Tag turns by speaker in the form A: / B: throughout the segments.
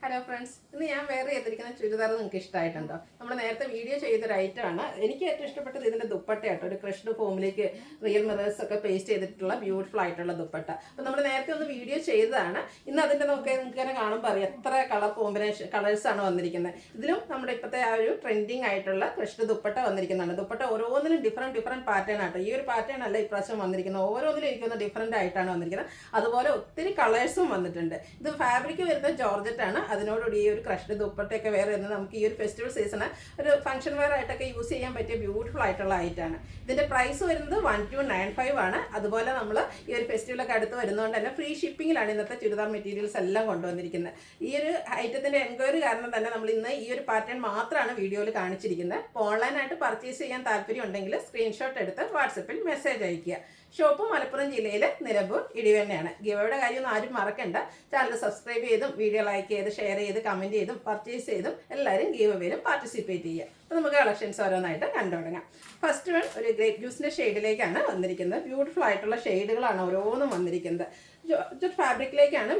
A: Hello friends, ഇന്ന് ഞാൻ വേറെ ചെയ്തിരിക്കുന്ന ചുരിദാർ നിങ്ങൾക്ക് ഇഷ്ടമായിട്ടുണ്ടോ? നമ്മൾ നേരത്തെ വീഡിയോ ചെയ്തൊരു ഐറ്റമാണ്. എനിക്ക് ഏറ്റവും ഇഷ്ടപ്പെട്ടത് ഇതിൻ്റെ ദുപ്പട്ടയാട്ടോ. ഒരു ക്രഷ്ഡ് ഫോമിലേക്ക് റിയൽ മിറേഴ്സ് ഒക്കെ പേസ്റ്റ് ചെയ്തിട്ടുള്ള ബ്യൂട്ടിഫുൾ ആയിട്ടുള്ള ദുപ്പട്ട. അപ്പോൾ നമ്മൾ നേരത്തെ ഒന്ന് വീഡിയോ ചെയ്തതാണ്. ഇന്ന് അതിൻ്റെ നിങ്ങൾക്ക് തന്നെ കാണുമ്പോൾ അറിയാം എത്ര കളർ കോമ്പിനേഷൻ കളേഴ്സാണ് വന്നിരിക്കുന്നത്. ഇതിലും നമ്മുടെ ഇപ്പോഴത്തെ ആ ഒരു ട്രെൻഡിങ് ആയിട്ടുള്ള ക്രഷ്ഡ് ദുപ്പട്ട വന്നിരിക്കുന്നതാണ്. ദുപ്പട്ട ഓരോന്നിനും ഡിഫറെൻറ്റ് പാറ്റേൺ ആട്ടോ. ഈ ഒരു പാറ്റേൺ അല്ല ഇപ്രാവശ്യം വന്നിരിക്കുന്നത്. ഓരോന്നിലും എനിക്കൊന്ന് ഡിഫറെൻ്റ് ആയിട്ടാണ് വന്നിരിക്കുന്നത്. അതുപോലെ ഒത്തിരി കളേഴ്സും വന്നിട്ടുണ്ട്. ഇത് ഫാബ്രിക് വരുന്ന ജോർജറ്റാണ്. അതിനോടുകൂടി ഈ ഒരു ക്രഷ്ഡ് ദുപ്പട്ടയൊക്കെ വേറെ വരുന്നത് നമുക്ക് ഈ ഒരു ഫെസ്റ്റിവൽ സീസണ് ഒരു ഫംഗ്ഷൻ വെയർ ആയിട്ടൊക്കെ യൂസ് ചെയ്യാൻ പറ്റിയ ബ്യൂട്ടിഫുൾ ആയിട്ടുള്ള ഐറ്റാണ്. ഇതിൻ്റെ പ്രൈസ് വരുന്നത് 1295 ആണ്. അതുപോലെ നമ്മൾ ഈ ഒരു ഫെസ്റ്റിവലൊക്കെ അടുത്ത് വരുന്നതുകൊണ്ട് തന്നെ ഫ്രീ ഷിപ്പിങ്ങിലാണ് ഇന്നത്തെ ചുരിദാർ മെറ്റീരിയൽസ് എല്ലാം കൊണ്ടുവന്നിരിക്കുന്നത്. ഈ ഒരു ഐറ്റത്തിൻ്റെ എൻക്വയറി കാരണം തന്നെ നമ്മൾ ഇന്ന് ഈ ഒരു പാറ്റേൺ മാത്രമാണ് വീഡിയോയിൽ കാണിച്ചിരിക്കുന്നത്. അപ്പോൾ ഓൺലൈനായിട്ട് പർച്ചേസ് ചെയ്യാൻ താല്പര്യം ഉണ്ടെങ്കിൽ സ്ക്രീൻഷോട്ട് എടുത്ത് വാട്സപ്പിൽ മെസ്സേജ് അയയ്ക്കുക. ഷോപ്പ് മലപ്പുറം ജില്ലയിലെ നിലമ്പൂർ ഇടിവണ്ണയാണ്. ഗിവയുടെ കാര്യമൊന്നും ആരും മറക്കണ്ട. ചാനൽ സബ്സ്ക്രൈബ് ചെയ്തും വീഡിയോ ലൈക്ക് ചെയ്ത് ഷെയർ ചെയ്ത് കമൻറ്റ് ചെയ്തും പർച്ചേസ് ചെയ്തും എല്ലാവരും ഗിവയിലും പാർട്ടിസിപ്പേറ്റ് ചെയ്യുക. അപ്പോൾ നമുക്ക് കളക്ഷൻസ് ഓരോന്നായിട്ട് കണ്ടു തുടങ്ങാം. ഫസ്റ്റ് വൺ ഒരു ഗ്രേപ്പ് ജ്യൂസിൻ്റെ ഷെയ്ഡിലേക്കാണ് വന്നിരിക്കുന്നത്. ബ്യൂട്ടിഫുൾ ആയിട്ടുള്ള ഷെയ്ഡുകളാണ് ഓരോന്നും വന്നിരിക്കുന്നത്. ജോർജറ്റ് ഫാബ്രിക്കിലേക്കാണ്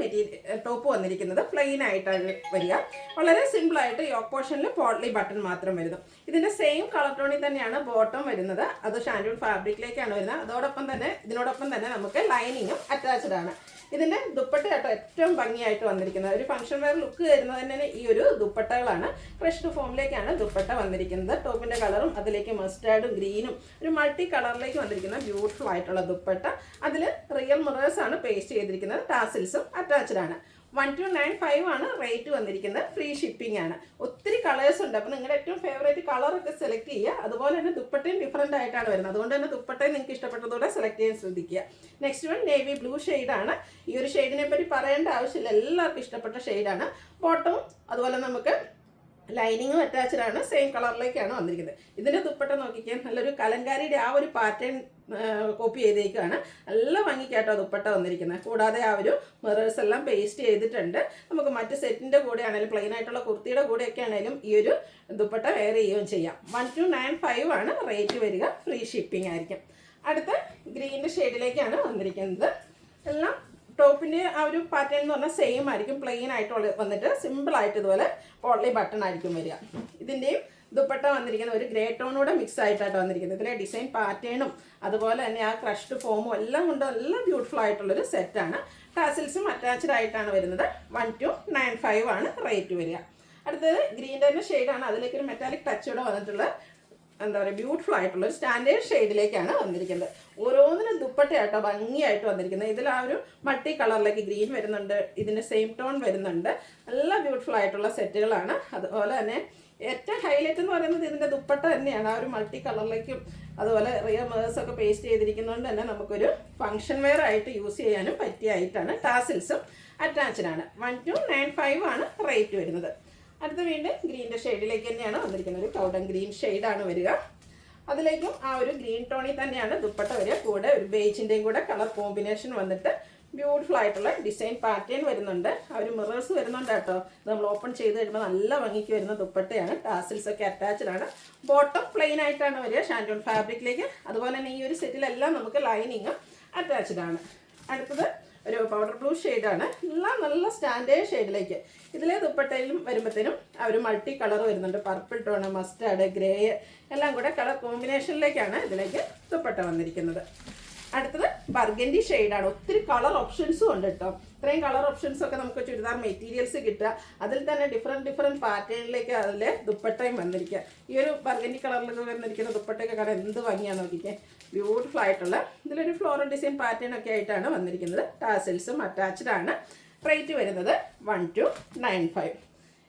A: ടോപ്പ് വന്നിരിക്കുന്നത്. പ്ലെയിൻ ആയിട്ടാണ് വരിക. വളരെ സിമ്പിളായിട്ട് യോക്ക് പോർഷനിൽ പോട്ട്ലി ബട്ടൺ മാത്രം വരുന്നു. ഇതിൻ്റെ സെയിം കളർ ടോണിൽ തന്നെയാണ് ബോട്ടം വരുന്നത്. അത് ഷാൻഡൂൺ ഫാബ്രിക്കിലേക്കാണ് വരുന്നത്. ഇതിനോടൊപ്പം തന്നെ നമുക്ക് ലൈനിങ്ങും അറ്റാച്ച്ഡ് ആണ്. ഇതിൻ്റെ ദുപ്പട്ടയാട്ടോ ഏറ്റവും ഭംഗിയായിട്ട് വന്നിരിക്കുന്നത്. ഒരു ഫംഗ്ഷൻ വെയർ ലുക്ക് തരുന്നത് തന്നെ ഈ ഒരു ദുപ്പട്ടകളാണ്. ക്രഷ്ഡ് ഫോമിലേക്കാണ് ദുപ്പട്ട വന്നിരിക്കുന്നത്. ടോപ്പിൻ്റെ കളറും അതിലേക്ക് മസ്റ്റാർഡും ഗ്രീനും ഒരു മൾട്ടി കളറിലേക്ക് വന്നിരിക്കുന്ന ബ്യൂട്ടിഫുൾ ആയിട്ടുള്ള ദുപ്പട്ട. അതിൽ റിയൽ മിറേഴ്സ് ആണ് പേസ്റ്റ് ചെയ്തിരിക്കുന്നത്. ടാസിൽസും അറ്റാച്ച്ഡ് ആണ്. 1295 ആണ് റേറ്റ് വന്നിരിക്കുന്നത്. ഫ്രീ ഷിപ്പിംഗ് ആണ്. ഒത്തിരി കളേഴ്സ് ഉണ്ട്. അപ്പോൾ നിങ്ങളുടെ ഏറ്റവും ഫേവറേറ്റ് കളറൊക്കെ സെലക്ട് ചെയ്യുക. അതുപോലെ തന്നെ ദുപ്പട്ടയും ഡിഫറെൻ്റ് ആയിട്ടാണ് വരുന്നത്. അതുകൊണ്ട് തന്നെ ദുപ്പട്ടയും നിങ്ങൾക്ക് ഇഷ്ടപ്പെട്ടതോടെ സെലക്ട് ചെയ്യാൻ ശ്രദ്ധിക്കുക. നെക്സ്റ്റ് വൺ നേവി ബ്ലൂ ഷെയ്ഡാണ്. ഈ ഒരു ഷെയ്ഡിനെ പറ്റി പറയേണ്ട ആവശ്യമില്ല. എല്ലാവർക്കും ഇഷ്ടപ്പെട്ട ഷെയ്ഡാണ്. ബോട്ടവും അതുപോലെ നമുക്ക് ലൈനിങ്ങും അറ്റാച്ച്ഡ് ആണ്. സെയിം കളറിലേക്കാണ് വന്നിരിക്കുന്നത്. ഇതിൻ്റെ ദുപ്പട്ട നോക്കിക്കാൻ നല്ലൊരു കലങ്കാരിയുടെ ആ ഒരു പാറ്റേൺ കോപ്പി ചെയ്തേക്കാണ്. നല്ല ഭംഗിക്കാട്ടോ ദുപ്പട്ട വന്നിരിക്കുന്നത്. കൂടാതെ ആ ഒരു മിറേഴ്സ് എല്ലാം പേസ്റ്റ് ചെയ്തിട്ടുണ്ട്. നമുക്ക് മറ്റ് സെറ്റിൻ്റെ കൂടെ ആണെങ്കിലും പ്ലെയിൻ ആയിട്ടുള്ള കുർത്തിയുടെ കൂടെയൊക്കെ ആണെങ്കിലും ഈ ഒരു ദുപ്പട്ട വെയർ ചെയ്യുകയും ചെയ്യാം. 1295 ആണ് റേറ്റ് വരിക. ഫ്രീ ഷിപ്പിംഗ് ആയിരിക്കും. അടുത്ത ഗ്രീനിൻ്റെ ഷെയ്ഡിലേക്കാണ് വന്നിരിക്കുന്നത്. എല്ലാം ടോപ്പിൻ്റെ ആ ഒരു പാറ്റേൺ എന്ന് പറഞ്ഞാൽ സെയിം ആയിരിക്കും. പ്ലെയിൻ ആയിട്ട് വന്നിട്ട് സിമ്പിളായിട്ട് ഇതുപോലെ പോട്ട്ലി ബട്ടൺ ആയിരിക്കും വരിക. ഇതിൻ്റെയും ദുപ്പട്ട വന്നിരിക്കുന്നത് ഒരു ഗ്രേ ടോണൂടെ മിക്സ് ആയിട്ടാണ് വന്നിരിക്കുന്നത്. ഇതിലെ ഡിസൈൻ പാറ്റേണും അതുപോലെ തന്നെ ആ ക്രഷ്ഡ് ഫോമും എല്ലാം കൊണ്ട് നല്ല ബ്യൂട്ടിഫുൾ ആയിട്ടുള്ളൊരു സെറ്റാണ്. ടാസിൽസും അറ്റാച്ച്ഡ് ആയിട്ടാണ് വരുന്നത്. 1295 ആണ് റേറ്റ് വരിക. അടുത്തത് ഗ്രീൻ്റെ തന്നെ ഷെയ്ഡാണ്. അതിലേക്കൊരു മെറ്റാലിക് ടച്ചോടെ വന്നിട്ടുള്ള എന്താ പറയുക ബ്യൂട്ടിഫുൾ ആയിട്ടുള്ള ഒരു സ്റ്റാൻഡേർഡ് ഷെയ്ഡിലേക്കാണ് വന്നിരിക്കുന്നത്. ഓരോന്നിനും ദുപ്പട്ടയായിട്ടോ ഭംഗിയായിട്ട് വന്നിരിക്കുന്നത്. ഇതിൽ ആ ഒരു മൾട്ടി കളറിലേക്ക് ഗ്രീൻ വരുന്നുണ്ട്. ഇതിൻ്റെ സെയിം ടോൺ വരുന്നുണ്ട്. നല്ല ബ്യൂട്ടിഫുൾ ആയിട്ടുള്ള സെറ്റുകളാണ്. അതുപോലെ തന്നെ ഏറ്റവും ഹൈലൈറ്റ് എന്ന് പറയുന്നത് ഇതിൻ്റെ ദുപ്പട്ട തന്നെയാണ്. ആ ഒരു മൾട്ടി കളറിലേക്കും അതുപോലെ റിയൽ മിറേഴ്സൊക്കെ പേസ്റ്റ് ചെയ്തിരിക്കുന്നതുകൊണ്ട് തന്നെ നമുക്കൊരു ഫംഗ്ഷൻ വെയർ ആയിട്ട് യൂസ് ചെയ്യാനും പറ്റിയ ആയിട്ടാണ്. ടാസിൽസും അറ്റാച്ച്ഡ് ആണ്. 1295 ആണ് റേറ്റ് വരുന്നത്. അടുത്ത വീണ്ടും ഗ്രീൻ്റെ ഷെയ്ഡിലേക്ക് തന്നെയാണ് വന്നിരിക്കുന്നത്. ഒരു കൗഡൻ ഗ്രീൻ ഷെയ്ഡാണ് വരിക. അതിലേക്കും ആ ഒരു ഗ്രീൻ ടോണിൽ തന്നെയാണ് ദുപ്പട്ട വരിക. കൂടെ ഒരു ബേജിൻ്റെയും കൂടെ കളർ കോമ്പിനേഷൻ വന്നിട്ട് ബ്യൂട്ടിഫുൾ ആയിട്ടുള്ള ഡിസൈൻ പാറ്റേൺ വരുന്നുണ്ട്. ആ ഒരു മിറേഴ്സ് വരുന്നുണ്ട് കേട്ടോ. നമ്മൾ ഓപ്പൺ ചെയ്ത് കഴിയുമ്പോൾ നല്ല ഭംഗിക്ക് വരുന്ന ദുപ്പട്ടയാണ്. ടാസിൽസൊക്കെ അറ്റാച്ച്ഡ് ആണ്. ബോട്ടം പ്ലെയിൻ ആയിട്ടാണ് വരിക ഷാൻഡൂൺ ഫാബ്രിക്കിലേക്ക്. അതുപോലെ തന്നെ ഈ ഒരു സെറ്റിലെല്ലാം നമുക്ക് ലൈനിങ്ങും അറ്റാച്ച്ഡ് ആണ്. അടുത്തത് ഒരു പൗഡർ ബ്ലൂ ഷെയ്ഡാണ്. എല്ലാം നല്ല സ്റ്റാൻഡേർഡ് ഷെയ്ഡിലേക്ക്. ഇതിലെ ദുപ്പട്ടയിലും വരുമ്പോഴത്തേനും ആ ഒരു മൾട്ടി കളർ വരുന്നുണ്ട്. പർപ്പിൾ ടോണ്, മസ്റ്റാർഡ്, ഗ്രേ എല്ലാം കൂടെ കളർ കോമ്പിനേഷനിലേക്കാണ് ഇതിലേക്ക് ദുപ്പട്ട വന്നിരിക്കുന്നത്. അടുത്തത് ബർഗൻഡി ഷെയ്ഡാണ്. ഒത്തിരി കളർ ഓപ്ഷൻസും ഉണ്ട് കേട്ടോ. ഇത്രയും കളർ ഓപ്ഷൻസൊക്കെ നമുക്ക് ചുരിദാർ മെറ്റീരിയൽസ് കിട്ടുക. അതിൽ തന്നെ ഡിഫറെൻറ്റ് പാറ്റേണിലേക്ക് അതിൽ ദുപ്പട്ടയും വന്നിരിക്കുക. ഈ ഒരു ബർഗൻഡി കളറിലൊക്കെ വന്നിരിക്കുന്ന ദുപ്പട്ടയൊക്കെ കാണാൻ എന്ത് ഭംഗിയാണെന്ന് നോക്കിക്കേ. ബ്യൂട്ടിഫുൾ ആയിട്ടുള്ള ഇതിലൊരു ഫ്ലോറൽ ഡിസൈൻ പാറ്റേൺ ഒക്കെ ആയിട്ടാണ് വന്നിരിക്കുന്നത്. ടാസിൽസും അറ്റാച്ച്ഡ് ആണ്. റേറ്റ് വരുന്നത് 1295.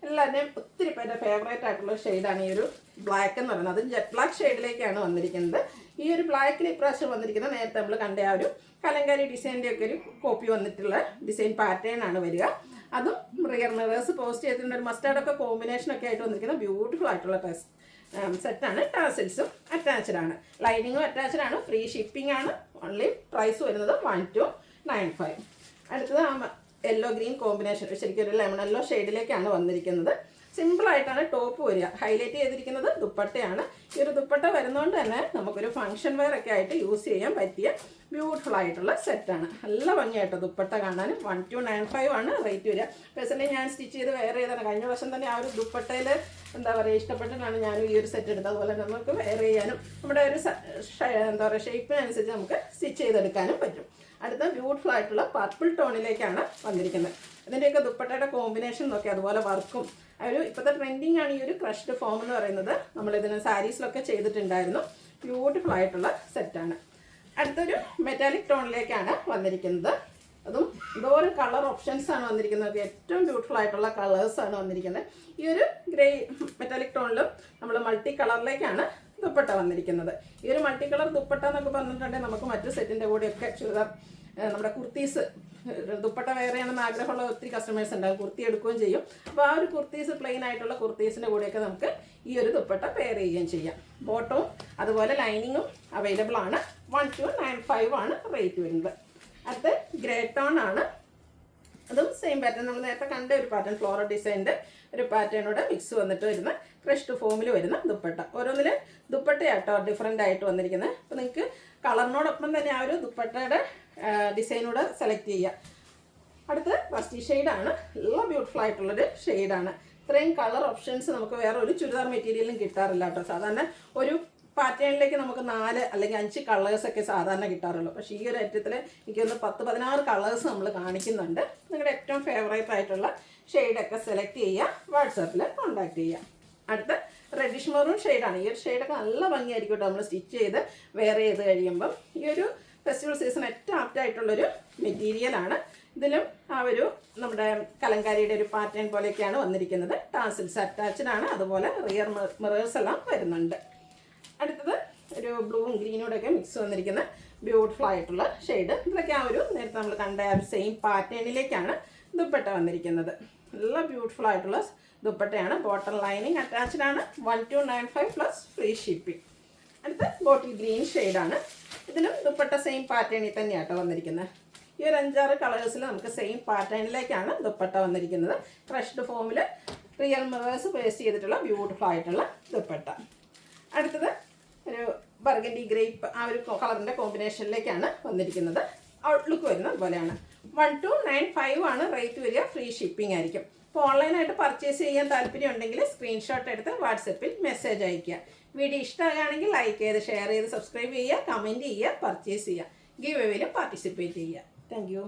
A: എല്ലാവരുടെയും ഒത്തിരി പേരുടെ ഫേവറേറ്റ് ആയിട്ടുള്ള ഷെയ്ഡാണ് ഈ ഒരു ബ്ലാക്ക് എന്ന് പറയുന്നത്. അത് ജെറ്റ് ബ്ലാക്ക് ഷെയ്ഡിലേക്കാണ് വന്നിരിക്കുന്നത്. ഈ ഒരു ബ്ലാക്കിൽ ഇപ്രാവശ്യം വന്നിരിക്കുന്നത് നേരത്തെ നമ്മൾ കണ്ട ആ ഒരു കലങ്കാരി ഡിസൈൻ്റെ ഒക്കെ ഒരു കോപ്പി വന്നിട്ടുള്ള ഡിസൈൻ പാറ്റേൺ ആണ് വരിക. അതും റിയൽ മിറേഴ്സ് പോസ്റ്റ് ചെയ്തിട്ടുണ്ട്. ഒരു മസ്റ്റാർഡൊക്കെ കോമ്പിനേഷനൊക്കെ ആയിട്ട് വന്നിരിക്കുന്ന ബ്യൂട്ടിഫുൾ ആയിട്ടുള്ള സെറ്റാണ്. ടാസിൽസും അറ്റാച്ച്ഡ് ആണ്. ലൈനിങ്ങും അറ്റാച്ച്ഡ് ആണ്. ഫ്രീ ഷിപ്പിംഗ് ആണ്. ഓൺലി പ്രൈസ് വരുന്നത് 1295. അടുത്തത് യെല്ലോ ഗ്രീൻ കോമ്പിനേഷൻ ശരിക്കും ഒരു ലെമൺ യെല്ലോ ഷെയ്ഡിലേക്കാണ് വന്നിരിക്കുന്നത്. സിമ്പിളായിട്ടാണ് ടോപ്പ് വരിക. ഹൈലൈറ്റ് ചെയ്തിരിക്കുന്നത് ദുപ്പട്ടയാണ്. ഈ ഒരു ദുപ്പട്ട വരുന്നതുകൊണ്ട് തന്നെ നമുക്കൊരു ഫംഗ്ഷൻ വെയർ ഒക്കെ ആയിട്ട് യൂസ് ചെയ്യാൻ പറ്റിയ ബ്യൂട്ടിഫുൾ ആയിട്ടുള്ള സെറ്റാണ്. നല്ല ഭംഗിയായിട്ടോ ദുപ്പട്ട കാണാനും. 1295 ആണ് റേറ്റ് വരിക. പേഴ്സണലി ഞാൻ സ്റ്റിച്ച് ചെയ്ത് വെയർ ചെയ്താണ്. കഴിഞ്ഞ വർഷം തന്നെ ആ ഒരു ദുപ്പട്ടയിൽ എന്താ പറയുക ഇഷ്ടപ്പെട്ടിട്ടാണ് ഞാനും ഈ ഒരു സെറ്റ് എടുത്തത്. അതുപോലെ നമുക്ക് വെയർ ചെയ്യാനും നമ്മുടെ ഒരു എന്താ പറയുക ഷേപ്പിനനുസരിച്ച് നമുക്ക് സ്റ്റിച്ച് ചെയ്തെടുക്കാനും പറ്റും. അടുത്ത ബ്യൂട്ടിഫുൾ ആയിട്ടുള്ള പർപ്പിൾ ടോണിലേക്കാണ് വന്നിരിക്കുന്നത്. ഇതിൻ്റെയൊക്കെ ദുപ്പട്ടയുടെ കോമ്പിനേഷൻ നോക്കി അതുപോലെ വർക്കും ഒരു ഇപ്പോഴത്തെ ട്രെൻഡിങ് ആണ് ഈ ഒരു ക്രഷ്ഡ് ഫോം എന്ന് പറയുന്നത്. നമ്മളിതിന് സാരീസിലൊക്കെ ചെയ്തിട്ടുണ്ടായിരുന്നു. ബ്യൂട്ടിഫുൾ ആയിട്ടുള്ള സെറ്റാണ്. അടുത്തൊരു മെറ്റാലിക് ടോണിലേക്കാണ് വന്നിരിക്കുന്നത്. അതും എന്തോരം കളർ ഓപ്ഷൻസാണ് വന്നിരിക്കുന്നത്. ഏറ്റവും ബ്യൂട്ടിഫുൾ ആയിട്ടുള്ള കളേഴ്സാണ് വന്നിരിക്കുന്നത്. ഈ ഒരു ഗ്രേ മെറ്റാലിക് ടോണിലും നമ്മൾ മൾട്ടി കളറിലേക്കാണ് ദുപ്പട്ട വന്നിരിക്കുന്നത്. ഈ ഒരു മൾട്ടി കളർ ദുപ്പട്ട എന്നൊക്കെ പറഞ്ഞിട്ടുണ്ടെങ്കിൽ നമുക്ക് മറ്റു സെറ്റിൻ്റെ കൂടെയൊക്കെ ചുരിദാർ നമ്മുടെ കുർത്തീസ് ദുപ്പട്ട വെയർ ചെയ്യണമെന്ന് ആഗ്രഹമുള്ള ഒത്തിരി കസ്റ്റമേഴ്സ് ഉണ്ടാകും. കുർത്തി എടുക്കുകയും ചെയ്യും. അപ്പോൾ ആ ഒരു കുർത്തീസ് പ്ലെയിൻ ആയിട്ടുള്ള കുർത്തീസിൻ്റെ കൂടെയൊക്കെ നമുക്ക് ഈ ഒരു ദുപ്പട്ട പെയർ ചെയ്യുകയും ചെയ്യാം. ബോട്ടവും അതുപോലെ ലൈനിങ്ങും അവൈലബിൾ ആണ്. 1295 ആണ് റേറ്റ് വരുന്നത്. അടുത്ത് ഗ്രേ ടോൺ ആണ്. അതും സെയിം പാറ്റേൺ നമ്മൾ നേരത്തെ കണ്ട ഒരു പാറ്റേൺ ഫ്ലോറൽ ഡിസൈൻ്റെ ഒരു പാറ്റേണോടെ മിക്സ് വന്നിട്ട് വരുന്ന ക്രഷ്ഡ് ഫോമിൽ വരുന്ന ദുപ്പട്ട. ഓരോന്നിൽ ദുപ്പട്ടയാട്ടോ ഡിഫറെൻ്റ് ആയിട്ട് വന്നിരിക്കുന്നത്. അപ്പോൾ നിങ്ങൾക്ക് കളറിനോടൊപ്പം തന്നെ ആ ഒരു ദുപ്പട്ടയുടെ ഡിസൈനോട് സെലക്ട് ചെയ്യുക. അടുത്ത് റസ്റ്റി ഷെയ്ഡാണ്. നല്ല ബ്യൂട്ടിഫുൾ ആയിട്ടുള്ളൊരു ഷെയ്ഡാണ്. ഇത്രയും കളർ ഓപ്ഷൻസ് നമുക്ക് വേറെ ഒരു ചുരിദാർ മെറ്റീരിയലും കിട്ടാറില്ല കേട്ടോ. സാധാരണ ഒരു പാറ്റേണിലേക്ക് നമുക്ക് 4 അല്ലെങ്കിൽ 5 കളേഴ്സൊക്കെ സാധാരണ കിട്ടാറുള്ളൂ. പക്ഷേ ഈ ഒരു ഐറ്റത്തിൽ എനിക്കൊന്ന് 10-16 കളേഴ്സ് നമ്മൾ കാണിക്കുന്നുണ്ട്. നിങ്ങളുടെ ഏറ്റവും ഫേവറേറ്റ് ആയിട്ടുള്ള ഷെയ്ഡൊക്കെ സെലക്ട് ചെയ്യുക. വാട്സാപ്പിൽ കോൺടാക്ട് ചെയ്യുക. അടുത്ത റെഡിഷ് മെറൂൺ ഷെയ്ഡാണ്. ഈ ഒരു ഷെയ്ഡൊക്കെ നല്ല ഭംഗിയായിരിക്കും കേട്ടോ നമ്മൾ സ്റ്റിച്ച് ചെയ്ത് വെയർ ചെയ്ത് കഴിയുമ്പം. ഈ ഒരു ഫെസ്റ്റിവൽ സീസൺ ഏറ്റവും ആപ്റ്റായിട്ടുള്ളൊരു മെറ്റീരിയലാണ്. ഇതിലും ആ ഒരു നമ്മുടെ കലങ്കാരിയുടെ ഒരു പാറ്റേൺ പോലെയൊക്കെയാണ് വന്നിരിക്കുന്നത്. ടാസിൽസ് അറ്റാച്ച്ഡ് ആണ്. അതുപോലെ റിയർ മിറേഴ്സ് എല്ലാം വരുന്നുണ്ട്. അടുത്തത് ഒരു ബ്ലൂവും ഗ്രീനോടൊക്കെ മിക്സ് വന്നിരിക്കുന്ന ബ്യൂട്ടിഫുൾ ആയിട്ടുള്ള ഷെയ്ഡ്. ഇതൊക്കെ ആ ഒരു നേരത്തെ നമ്മൾ കണ്ട ആ ഒരു സെയിം പാറ്റേണിലേക്കാണ് ദുപ്പട്ട വന്നിരിക്കുന്നത്. നല്ല ബ്യൂട്ടിഫുൾ ആയിട്ടുള്ള ദുപ്പട്ടയാണ്. ബോട്ടം ലൈനിങ് അറ്റാച്ച്ഡ് ആണ്. 1295 പ്ലസ് ഫ്രീ ഷിപ്പിംഗ്. അടുത്ത ബോട്ടിൽ ഗ്രീൻ ഷെയ്ഡാണ്. ഇതിലും ദുപ്പട്ട സെയിം പാറ്റേണിൽ തന്നെയാട്ടോ വന്നിരിക്കുന്നത്. ഈ ഒരു 5-6 കളേഴ്സിൽ നമുക്ക് സെയിം പാറ്റേണിലേക്കാണ് ദുപ്പട്ട വന്നിരിക്കുന്നത്. ക്രഷ്ഡ് ഫോമിൽ റിയൽ മിറേഴ്സ് പേസ്റ്റ് ചെയ്തിട്ടുള്ള ബ്യൂട്ടിഫുൾ ആയിട്ടുള്ള ദുപ്പട്ട. അടുത്തത് ഒരു ബർഗൻഡി ഗ്രേപ്പ് ആ ഒരു കളറിൻ്റെ കോമ്പിനേഷനിലേക്കാണ് വന്നിരിക്കുന്നത്. ഔട്ട്ലുക്ക് വരുന്നത് പോലെയാണ്. 1295 ആണ് റേറ്റ് വരിക. ഫ്രീ ഷിപ്പിംഗ് ആയിരിക്കും. അപ്പോൾ ഓൺലൈനായിട്ട് പർച്ചേസ് ചെയ്യാൻ താല്പര്യം ഉണ്ടെങ്കിൽ സ്ക്രീൻഷോട്ട് എടുത്ത് വാട്സപ്പിൽ മെസ്സേജ് അയയ്ക്കുക. വീഡിയോ ഇഷ്ടമാകുകയാണെങ്കിൽ ലൈക്ക് ചെയ്ത് ഷെയർ ചെയ്ത് സബ്സ്ക്രൈബ് ചെയ്യുക, കമൻറ്റ് ചെയ്യുക, പർച്ചേസ് ചെയ്യുക. ഗിവ് അവേയിലും പാർട്ടിസിപ്പേറ്റ് ചെയ്യുക. Thank you.